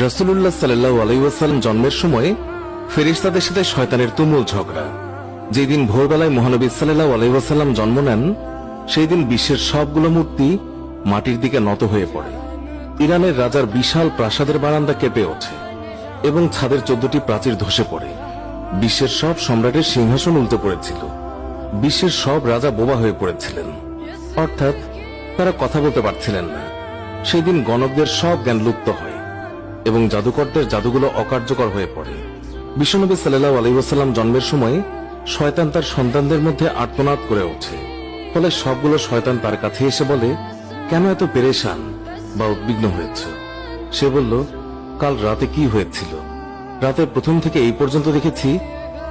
রাসূলুল্লাহ সাল্লাল্লাহু আলাইহি ওয়াসাল্লাম জন্মের সময় ফেরেশতাদের সাথে শয়তানের তুমুল ঝগড়া। যেদিন ভোরবেলায় মহানবী সাল্লাল্লাহু আলাইহি ওয়াসাল্লাম জন্ম নেন, সেই দিন বিশ্বের সবগুলো মূর্তি মাটির দিকে নত হয়ে পড়ে। ইরানের রাজার বিশাল প্রাসাদের বারান্দা কেঁপে ওঠে এবং ছাদের 14টি প্রাচীর ধসে পড়ে। বিশ্বের সব সম্রাটের সিংহাসন উল্টে পড়েছিল। বিশ্বের সব রাজা বোবা হয়ে পড়েছিলেন, অর্থাৎ তারা কথা বলতে পারছিলেন না। সেই দিন গণকদের সব জ্ঞান লুপ্ত হয় এবং জাদুকরদের জাদুগুলো অকার্যকর হয়ে পড়ে। বিশ্বনবী সাল্লাল্লাহু আলাইহি ওয়াসাল্লাম জন্মের সময় শয়তান তার সন্তানদের মধ্যে আর্তনাদ করে ওঠে। ফলে সবগুলো শয়তান তার কাছে এসে বলে, কেন এত পেরেশান বা উদ্বিগ্ন হয়েছ? সে বলল, কাল রাতে কি হয়েছিল? রাতের প্রথম থেকে এই পর্যন্ত দেখেছি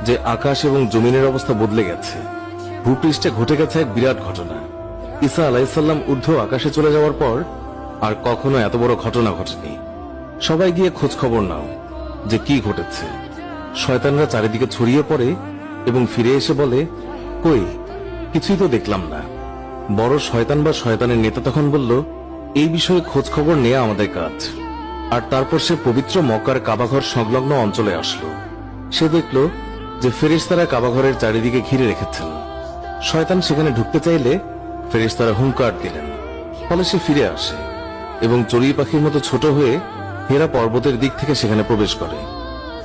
যে আকাশ এবং জমিনের অবস্থা বদলে গেছে। ভূপৃষ্ঠে ঘটে গেছে এক বিরাট ঘটনা। ঈসা আলাইহিসসালাম ঊর্ধ্ব আকাশে চলে যাওয়ার পর আর কখনো এত বড় ঘটনা ঘটেনি। সবাই গিয়ে খোঁজ খবর নাও যে কি ঘটেছে। শয়তানরা চারিদিকে ছড়িয়ে পড়ে এবং ফিরে এসে বলে, কই, কিছুই তো দেখলাম না। বড় শয়তান বা শয়তানের নেতা তখন বলল, এই বিষয়ে খোঁজ খবর নেওয়া আমাদের কাজ। আর তারপর সে পবিত্র মক্কার কাবাঘর সংলগ্ন অঞ্চলে আসলো। সে দেখল যে ফেরেশতারা কাবাঘরের চারিদিকে ঘিরে রেখেছেন। শয়তান সেখানে ঢুকতে চাইলে ফেরেশতারা হুঙ্কার দিলেন। ফলে সে ফিরে আসে এবং চড়ুই পাখির মতো ছোট হয়ে হেরা পর্বতের দিক থেকে সেখানে প্রবেশ করে।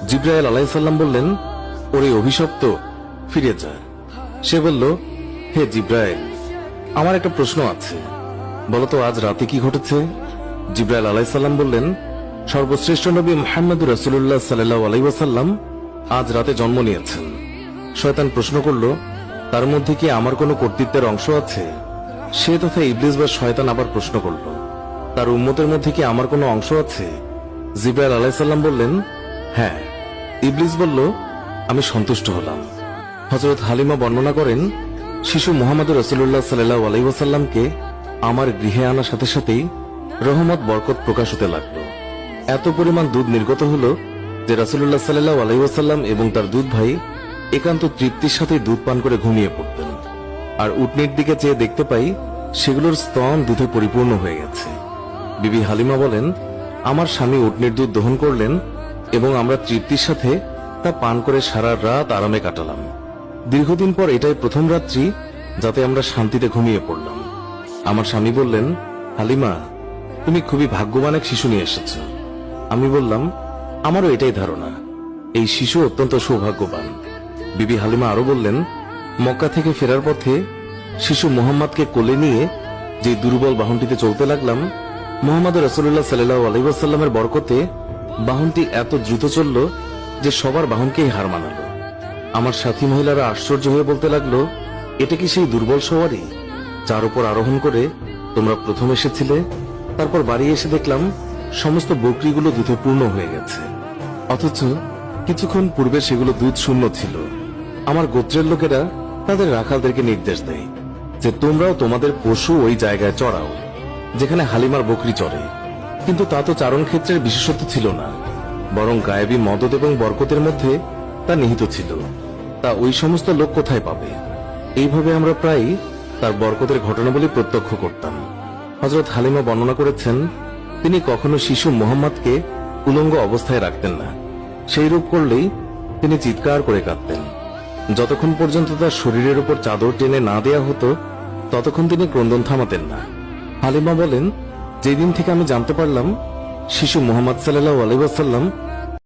জিবরাইল আলাইহিস সালাম বললেন, ওরে অভিশপ্ত, ফিরে যা। সে বলল, হে জিবরাইল, আমার একটা প্রশ্ন আছে, বলতো আজ রাতে কি ঘটেছে? জিবরাইল আলাইহিস সালাম বললেন, সর্বশ্রেষ্ঠ নবী মুহাম্মদুর রাসূলুল্লাহ সাল্লাল্লাহু আলাইহি ওয়াসাল্লাম আজ রাতে জন্ম নিয়েছেন। শয়তান প্রশ্ন করল, তার মধ্যে কি আমার কোনো কর্তৃত্বের অংশ আছে? সে তথা ইবলিস বা শয়তান আবার প্রশ্ন করল, তার উম্মতের মধ্যে কি আমার কোনো অংশ আছে? জিবরাইল আলাইহিস সালাম বললেন, হ্যাঁ। ইবলিস বলল, আমি সন্তুষ্ট হলাম। হযরত হালিমা বর্ণনা করেন, শিশু মুহাম্মদুর রাসূলুল্লাহ সাল্লাল্লাহু আলাইহি ওয়াসাল্লামকে আমার গৃহে আনার সাথে সাথেই রহমত বরকত প্রকাশ হতে লাগলো। এত পরিমাণ দুধ নির্গত হলো যে রাসূলুল্লাহ সাল্লাল্লাহু আলাইহি ওয়াসাল্লাম এবং তার দুধ ভাই একান্ত তৃপ্তির সাথে দুধ পান করে ঘুমিয়ে পড়তেন। আর উটনির দিকে চেয়ে দেখতে পাই সেগুলোর স্তন দুধে পরিপূর্ণ হয়ে গেছে। বিবি হালিমা বলেন, আমার স্বামী উটনির দুধ দহন করলেন এবং আমরা তৃপ্তির সাথে তা পান করে সারা রাত আরামে কাটালাম। দীর্ঘদিন পর এটাই প্রথম রাত্রি যাতে আমরা শান্তিতে ঘুমিয়ে পড়লাম। আমার স্বামী বললেন, হালিমা, তুমি খুবই ভাগ্যবান এক শিশু নিয়ে এসেছ। আমি বললাম, আমারও এটাই ধারণা, এই শিশু অত্যন্ত সৌভাগ্যবান। বিবি হালিমা আরো বললেন, মক্কা থেকে ফেরার পথে শিশু মুহাম্মদকে কোলে নিয়ে যে দুর্বল বাহনটিতে চলতে লাগলাম, মুহাম্মদ রাসূলুল্লাহ সাল্লাল্লাহু আলাইহি ওয়াসাল্লামের বরকতে বাহনটি এত দ্রুত চলল যে সবার বাহনকেই হার মানালো। আমার সাথী মহিলারা আশ্চর্য হয়ে বলতে লাগলো, এটা কি সেই দুর্বল সওয়ারি যার উপর আরোহণ করে তোমরা প্রথম এসেছিলে? তারপর বাড়ি এসে দেখলাম সমস্ত বকরিগুলো দুধে পূর্ণ হয়ে গেছে, অথচ কিছুক্ষণ পূর্বে সেগুলো দুধ শূন্য ছিল। আমার গোত্রের লোকেরা তাদের রাখালদেরকে নির্দেশ দেয় যে তোমরাও তোমাদের পশু ওই জায়গায় চড়াও যেখানে হালিমার বকরি চড়ে। কিন্তু তা তো চারণ ক্ষেত্রের বিশেষত্ব ছিল না, বরং গায়েবী মদদ এবং বরকতের মধ্যে তা নিহিত ছিল। তা ওই সমস্ত লোক কোথায় পাবে? এইভাবে আমরা প্রায় তার বরকতের ঘটনাবলী প্রত্যক্ষ করতাম। হযরত হালিমা বর্ণনা করেছেন, তিনি কখনো শিশু মুহাম্মদকে উলঙ্গ অবস্থায় রাখতেন না। সেই রূপ করলেই তিনি চিৎকার করে কাঁদতেন। যতক্ষণ পর্যন্ত তার শরীরের উপর চাদর টেনে না দেয়া হতো ততক্ষণ তিনি ক্রন্দন থামাতেন না। হালিমা বলেন, যেদিন থেকে আমি জানতে পারলাম শিশু মুহাম্মদ সাল্লাল্লাহু আলাইহি ওয়াসাল্লাম